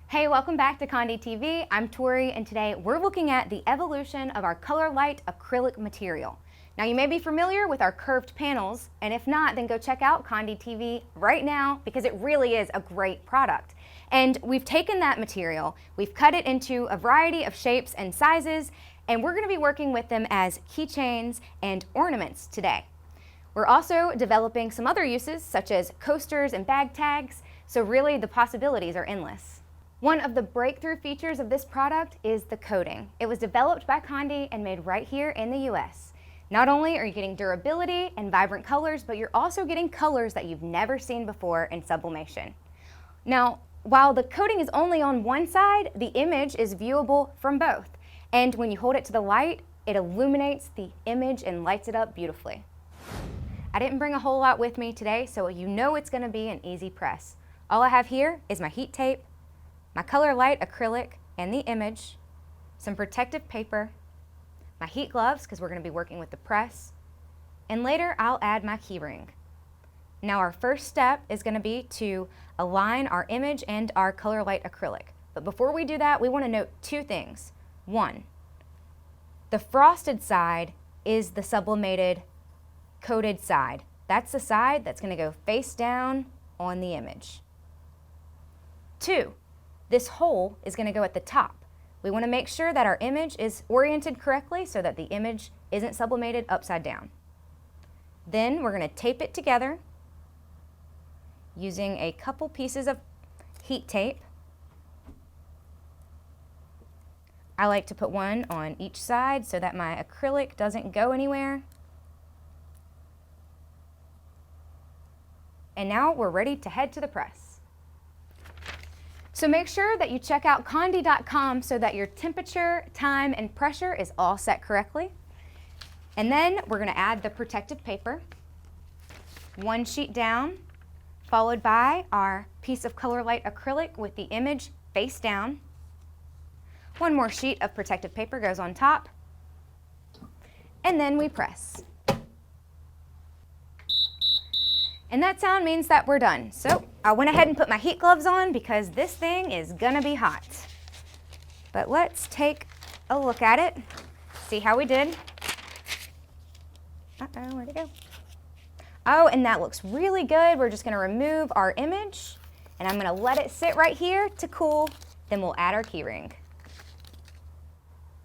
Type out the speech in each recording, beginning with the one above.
Hey, welcome back to Conde TV. I'm Tori, and today we're looking at the evolution of our ColorLyte acrylic material. Now, you may be familiar with our curved panels, and if not, then go check out Conde TV right now because it really is a great product. And we've taken that material, we've cut it into a variety of shapes and sizes, and we're going to be working with them as keychains and ornaments today. We're also developing some other uses such as coasters and bag tags, so really the possibilities are endless. One of the breakthrough features of this product is the coating. It was developed by Conde and made right here in the US. Not only are you getting durability and vibrant colors, but you're also getting colors that you've never seen before in sublimation. Now, while the coating is only on one side, the image is viewable from both. And when you hold it to the light, it illuminates the image and lights it up beautifully. I didn't bring a whole lot with me today, so you know it's gonna be an easy press. All I have here is my heat tape, my ColorLyte acrylic and the image, some protective paper, my heat gloves because we're going to be working with the press, and later I'll add my key ring. Now our first step is going to be to align our image and our ColorLyte acrylic. But before we do that, we want to note two things. One, the frosted side is the sublimated coated side. That's the side that's going to go face down on the image. Two, this hole is going to go at the top. We want to make sure that our image is oriented correctly so that the image isn't sublimated upside down. Then we're going to tape it together using a couple pieces of heat tape. I like to put one on each side so that my acrylic doesn't go anywhere. And now we're ready to head to the press. So make sure that you check out Conde.com so that your temperature, time, and pressure is all set correctly. And then we're going to add the protective paper, one sheet down, followed by our piece of ColorLyte acrylic with the image face down. One more sheet of protective paper goes on top, and then we press. And that sound means that we're done. So I went ahead and put my heat gloves on because this thing is gonna be hot. But let's take a look at it, see how we did. Uh-oh, where'd it go? Oh, and that looks really good. We're just gonna remove our image and I'm gonna let it sit right here to cool, then we'll add our key ring.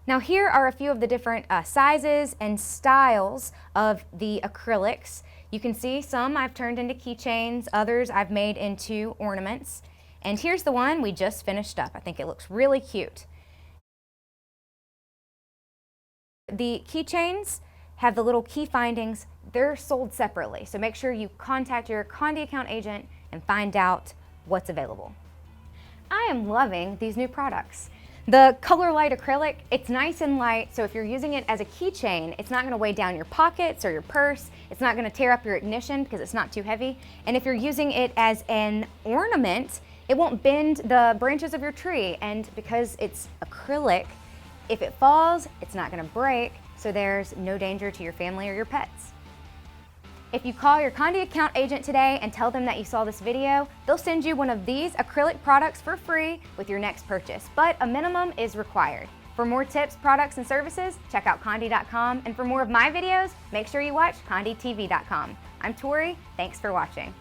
Now here are a few of the different sizes and styles of the acrylics. You can see some I've turned into keychains, others I've made into ornaments. And here's the one we just finished up. I think it looks really cute. The keychains have the little key findings. They're sold separately, so make sure you contact your Conde account agent and find out what's available. I am loving these new products. The ColorLyte acrylic, it's nice and light, so if you're using it as a keychain, it's not going to weigh down your pockets or your purse. It's not going to tear up your ignition because it's not too heavy. And if you're using it as an ornament, it won't bend the branches of your tree. And because it's acrylic, if it falls, it's not going to break, so there's no danger to your family or your pets. If you call your Conde account agent today and tell them that you saw this video, they'll send you one of these acrylic products for free with your next purchase, but a minimum is required. For more tips, products, and services, check out Conde.com, and for more of my videos, make sure you watch CondeTV.com. I'm Tori, thanks for watching.